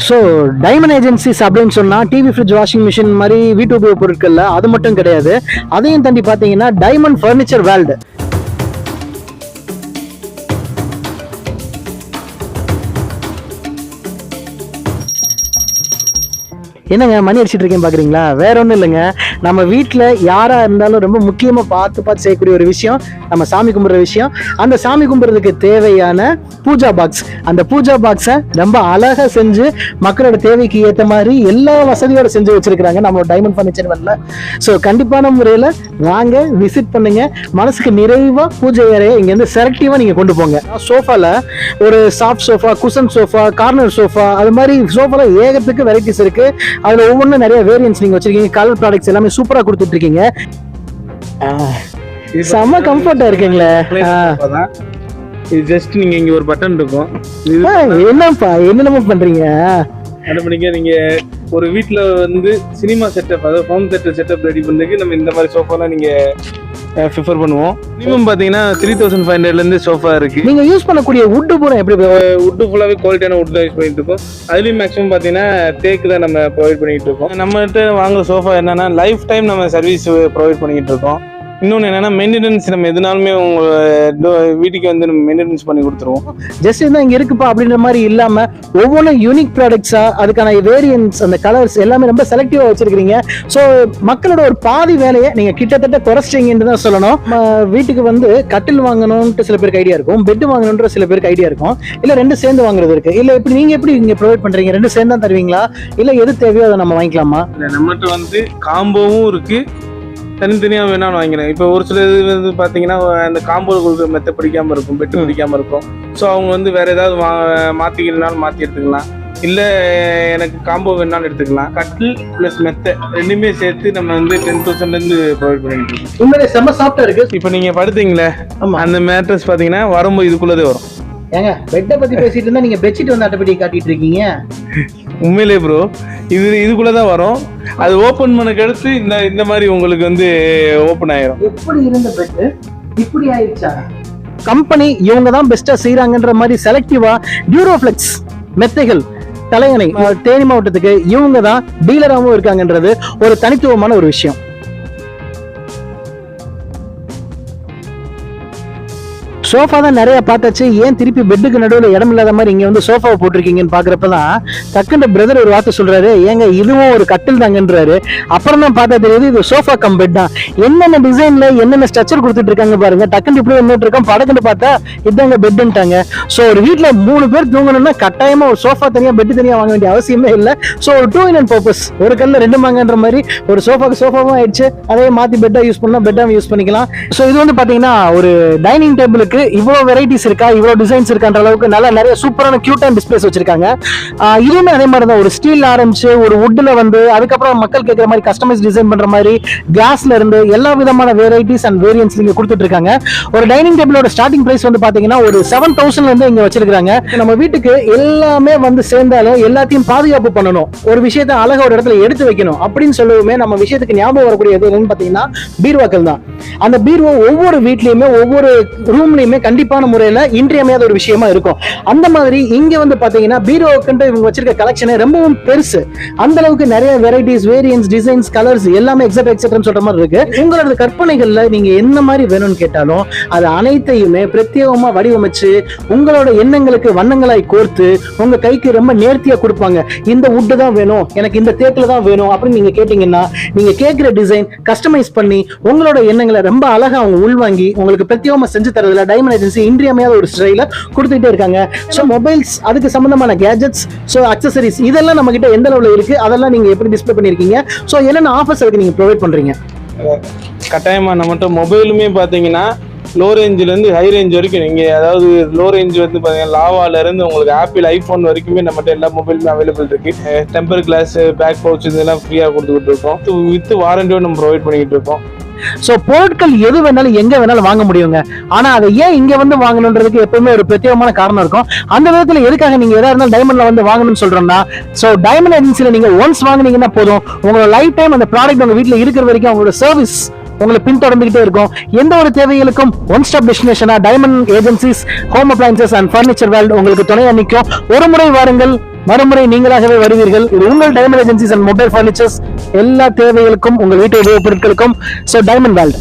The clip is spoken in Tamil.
ஸோ டைமண்ட் ஏஜென்சிஸ் அப்படின்னு சொன்னால் டிவி ஃப்ரிட்ஜ் வாஷிங் மிஷின் மாதிரி வீட்டு உபயோக பொருட்களில் அது மட்டும் கிடையாது. அதையும் தாண்டி பார்த்தீங்கன்னா டைமண்ட் ஃபர்னிச்சர் வேர்ல்டு. என்னங்க மணி அடிச்சிட்டு இருக்கேன் பாக்குறீங்களா? வேற ஒன்றும் இல்லைங்க, நம்ம வீட்டில் யாரா இருந்தாலும் ரொம்ப முக்கியமாக பார்த்து செய்யக்கூடிய ஒரு விஷயம் நம்ம சாமி கும்பிட்ற விஷயம். அந்த சாமி கும்பிட்றதுக்கு தேவையான பூஜா பாக்ஸ், அந்த பூஜா பாக்ஸை ரொம்ப அழகாக செஞ்சு மக்களோட தேவைக்கு ஏற்ற மாதிரி எல்லா வசதியோட செஞ்சு வச்சிருக்கிறாங்க நம்மளோட டைமண்ட் ஃபர்னிச்சர் வேர்ல்ட்ல. ஸோ கண்டிப்பான முறையில் வாங்க, விசிட் பண்ணுங்க, மனசுக்கு நிறைவா பூஜை அறையை இங்கேருந்து செலக்டிவா நீங்க கொண்டு போங்க. சோஃபால ஒரு soft sofa, cushion sofa, corner sofa, அது மாதிரி சோஃபால ஏகத்துக்கு வெரைட்டிஸ் இருக்கு. அதுல ஒவ்வொன்றும் நிறைய வேரியன்ஸ் நீங்க வச்சிருக்கீங்க. கலர் ப்ராடக்ட்ஸ் எல்லாமே சூப்பரா கொடுத்துட்டு இருக்கீங்க. செம்ம கம்ஃபர்ட்டா இருக்குங்களே. இது ஜஸ்ட் நீங்க இங்க ஒரு பட்டன் இருக்கும். என்னப்பா என்னென்னமோ பண்றீங்க? நீங்க ஒரு வீட்டுல வந்து சினிமா செட்டப், அதாவது ஹோம் தியேட்டர் செட்டப் ரெடி பண்றதுக்கு நம்ம இந்த மாதிரி சோஃபாலாம் நீங்க ப்ரிஃபர் பண்ணுவோம். மினிமம் பாத்தீங்கன்னா 3500 இருந்து சோஃபா இருக்கு. நீங்க யூஸ் பண்ணக்கூடிய வுட் பூரா எப்படி? வுட் ஃபுல்லாவே குவாலிட்டியான வுட் தான் யூஸ் பண்ணிட்டு இருக்கோம். அதுலயும் மேக்ஸிமம் பாத்தீங்கன்னா தேக்கு தான் நம்ம ப்ரொவைட் பண்ணிட்டு இருக்கோம். நம்மகிட்ட வாங்குற சோஃபா என்னன்னா லைஃப் டைம் நம்ம சர்வீஸ் ப்ரொவைட் பண்ணிட்டு இருக்கோம். இன்னொன்று என்னன்னா மெயின்டெனன்ஸ், நம்ம எதுனாலுமே உங்க வீட்டுக்கு வந்து நம்ம மெயின்டெனன்ஸ் பண்ணி கொடுத்துருவோம். ஜஸ்ட் இருந்தால் இங்கே இருக்குப்பா அப்படின்ற மாதிரி இல்லாமல் ஒவ்வொன்றும் யூனிக் ப்ராடக்ட்ஸா, அதுக்கான வேரியன்ஸ், அந்த கலர்ஸ் எல்லாமே ரொம்ப செலக்டிவாக வச்சிருக்கீங்க. ஸோ மக்களோட ஒரு பாதி வேலையை நீங்கள் கிட்டத்தட்ட குறைச்சிட்டீங்கன்னு தான் சொல்லணும். வீட்டுக்கு வந்து கட்டில் வாங்கணும்ட்டு சில பேருக்கு ஐடியா இருக்கும், பெட் வாங்கணுன்ற சில பேருக்கு ஐடியா இருக்கும், இல்லை ரெண்டு சேர்ந்து வாங்குறது இருக்கு. இல்லை எப்படி நீங்கள் எப்படி இங்கே ப்ரொவைட் பண்ணுறீங்க? ரெண்டு சேர்ந்து தான் தருவீங்களா, இல்லை எது தேவையோ அதை நம்ம வாங்கிக்கலாமா? நம்மகிட்ட வந்து காம்போவும் இருக்கு, தனித்தனியாக வேணாலும் வாங்கிக்கிறேன். இப்போ ஒரு சில இது வந்து பார்த்தீங்கன்னா அந்த காம்போ கொடுக்குற மெத்த பிடிக்காமல் இருக்கும், பெட்டு பிடிக்காமல் இருக்கும். ஸோ அவங்க வந்து வேற ஏதாவது மாற்றிக்கிறனாலும் மாற்றி எடுத்துக்கலாம், இல்லை எனக்கு காம்போ வேணாலும் எடுத்துக்கலாம். கட்டில் ப்ளஸ் மெத்த ரெண்டுமே சேர்த்து நம்ம வந்து 10,000 ப்ரொவைட் பண்ணிட்டு இருக்கோம். உண்மையிலே செம்ம சாஃப்டா இருக்கு. இப்போ நீங்கள் படுத்தீங்களே அந்த மேட்ரஸ் பார்த்தீங்கன்னா வரும்போது இதுக்குள்ளதே வரும். ஏங்க பெட்டை பத்தி பேசிட்டு இருந்தா நீங்க பெட்ஷீட் வந்து அட்டைப்படி காட்டிட்டு இருக்கீங்க. உண்மையிலே ப்ரோ இதுக்குள்ளதான் வரும். அது ஓபன் பண்ணக்கு அடுத்து இந்த மாதிரி உங்களுக்கு வந்து ஓபன் ஆயிரும். எப்படி இருந்த பெட் இப்படி ஆயிடுச்சா? கம்பெனி இவங்க தான் பெஸ்டா செய்யறாங்கன்ற மாதிரி செலக்டிவா டியூரோஃப்ளெக்ஸ் மெத்தைகள் தலையணை தேனி மாவட்டத்துக்கு இவங்க தான் டீலராகவும் இருக்காங்கன்றது ஒரு தனித்துவமான ஒரு விஷயம். சோஃபா தான் நிறைய பார்த்தாச்சு, ஏன் திருப்பி பெட்டுக்கு நடுவில் இடம் இல்லாத மாதிரி இங்க வந்து சோஃபாவை போட்டிருக்கீங்கன்னு பாக்குறப்பதான் டக்குன்னு பிரதர் ஒரு வார்த்தை சொல்றாரு, ஏங்க இதுவும் ஒரு கட்டில் தாங்கன்றாரு. அப்புறம் தான் பார்த்தா தெரியுது இது சோஃபா கம் பெட் தான். என்னென்ன டிசைன்ல என்னென்ன ஸ்ட்ரக்சர் கொடுத்துட்டு இருக்காங்க பாருங்க. டக்குன்னு இப்படி வந்துட்டு இருக்கோம், படக்குன்னு பார்த்தா இதாங்க பெட்டுன்ட்டாங்க. ஸோ ஒரு வீட்டுல 3 பேர் தூங்கணும்னா கட்டாயமா ஒரு சோஃபா தனியா பெட்டு தனியா வாங்க வேண்டிய அவசியமே இல்லை. ஸோ ஒரு 2 in 1 பர்பஸ், ஒரு கல்ல 2 மாங்கன்ற மாதிரி ஒரு சோஃபாக்கு சோஃபாவும் ஆயிடுச்சு, அதே மாத்தி பெட்டா யூஸ் பண்ணா பெட்டாவும் யூஸ் பண்ணிக்கலாம். ஸோ இது வந்து பாத்தீங்கன்னா ஒரு டைனிங் டேபிளுக்கு இவ்வளவு வெரைட்டிஸ் இருக்கா, இவ்வளவு டிசைன்ஸ் இருக்கான்ற அளவுக்கு நல்ல நிறைய சூப்பரான கியூட் அண்ட் டிஸ்பிளேஸ் வச்சிருக்காங்க. இதுவுமே அதே மாதிரி தான் ஒரு ஸ்டீல் ஆரம்பிச்சு ஒரு வுட்ல வந்து அதுக்கப்புறம் மக்கள் கேட்கிற மாதிரி கஸ்டமைஸ் டிசைன் பண்ற மாதிரி கிளாஸ்ல இருந்து எல்லா விதமான வெரைட்டிஸ் அண்ட் வேரியன்ஸ் இங்க கொடுத்துட்டு இருக்காங்க. ஒரு டைனிங் டேபிளோட ஸ்டார்டிங் பிரைஸ் வந்து பாத்தீங்கன்னா ஒரு 7,000 இருந்து இங்க வச்சிருக்காங்க. நம்ம வீட்டுக்கு எல்லாமே வந்து சேர்ந்தாலும் எல்லாத்தையும் பாதுகாப்பு பண்ணணும், ஒரு விஷயத்தை அழகா ஒரு இடத்துல எடுத்து வைக்கணும் அப்படின்னு சொல்லவுமே நம்ம விஷயத்துக்கு ஞாபகம் வரக்கூடிய என்னன்னு பாத்தீங்கன்னா பீர்வாக்கள் தான். அந்த பீர்வா ஒவ்வொரு வீட்லயுமே ஒவ்வொரு ரூம்லயுமே கண்டிப்பான முறையில இன்றியமையாத ஒரு விஷயமா இருக்கும். அந்த மாதிரி இங்க வந்து பாத்தீங்கன்னா பீரோவுக்கு இவங்க வச்சிருக்க கலெக்ஷன் ரொம்பவும் பெருசு. அந்த அளவுக்கு நிறைய வெரைட்டிஸ், வேரியன்ஸ், டிசைன்ஸ், கலர்ஸ் எல்லாமே எக்ஸெட்ரா சொல்ற மாதிரி இருக்கு. உங்களோட கற்பனைகள்ல நீங்க என்ன மாதிரி வேணும்னு கேட்டாலும் அது அனைத்தையுமே பிரத்யேகமா வடிவமைச்சு உங்களோட எண்ணங்களுக்கு வண்ணங்களாய் கோர்த்து உங்க கைக்கு ரொம்ப நேர்த்தியா கொடுப்பாங்க. இந்த வுட் தான் வேணும், எனக்கு இந்த தேக்குல தான் வேணும் அப்படின்னு நீங்க கேட்டீங்கன்னா நீங்க கேட்கிற டிசைன் கஸ்டமைஸ் பண்ணி உங்களோட எண்ணங்களை ரொம்ப அழகா அவங்க உள்வாங்கி உங்களுக்கு பிரத்யேகமா செஞ்சு தரதுல டைமண்ட் ஏஜென்சி இன்றியமையாத ஒரு ஸ்டைல கொடுத்துட்டே இருக்காங்க. ஸோ மொபைல்ஸ், அதுக்கு சம்பந்தமான கேஜெட்ஸ், ஸோ அக்சசரிஸ் இதெல்லாம் நம்ம கிட்ட எந்த லெவலில் இருக்கு, அதெல்லாம் நீங்க எப்படி டிஸ்பிளே பண்ணிருக்கீங்க, ஸோ என்னென்ன ஆஃபர்ஸ் அதுக்கு நீங்க ப்ரொவைட் பண்றீங்க? கட்டாயமா நம்மகிட்ட மொபைலுமே பாத்தீங்கன்னா லோ ரேஞ்சில இருந்து ஹை ரேஞ்ச் வரைக்கும், நீங்க அதாவது லோ ரேஞ்ச் வந்து பாத்தீங்கன்னா லாவால இருந்து உங்களுக்கு ஆப்பிள், ஐபோன் வரைக்குமே நம்மகிட்ட எல்லா மொபைலுமே அவைலபிள் இருக்கு. டெம்பர் கிளாஸ், பேக் பவுச் இதெல்லாம் ஃப்ரீயா கொடுத்துக்கிட்டு இருக்கோம். வித் வாரண்டியோட நம்ம ப்ரொவைட் பண்ணிக்கிட்டு இருக்கோம். சோ பொருட்கள் எது வேணாலும் எங்க வேணாலும் வாங்க முடியுங்க. ஆனா அதை ஏன் இங்க வந்து வாங்கணுன்றதுக்கு எப்பவுமே ஒரு பிரத்யேகமான காரணம் இருக்கும். அந்த விதத்துல எதுக்காக நீங்க எதா இருந்தாலும் டைமண்ட்ல வந்து வாங்கணும்னு சொல்றோம்னா, சோ டைமண்ட் ஏஜென்சில நீங்க ஒன்ஸ் வாங்குனீங்கன்னா போதும், உங்களோட லைஃப் டைம் அந்த ப்ராடக்ட் உங்க வீட்டுல இருக்கிற வரைக்கும் அவங்களோட சர்வீஸ் உங்களை பின்தொடர்ந்துகிட்டே இருக்கும். எந்த ஒரு தேவைகளுக்கும் ஒன் ஸ்டாப் டெஸ்டினேஷனா Diamond Agencies home appliances and furniture world உங்களுக்கு துணையா நிற்கும். ஒரு முறை வாருங்கள், மறுமுறை நீங்களாகவே வருவீர்கள். இது உங்கள் diamond agencies and mobile furnitures. எல்லா தேவைகளுக்கும் உங்கள் வீட்டு உபயோகப் பொருட்களுக்கும் டைமண்ட் வேர்ல்ட்.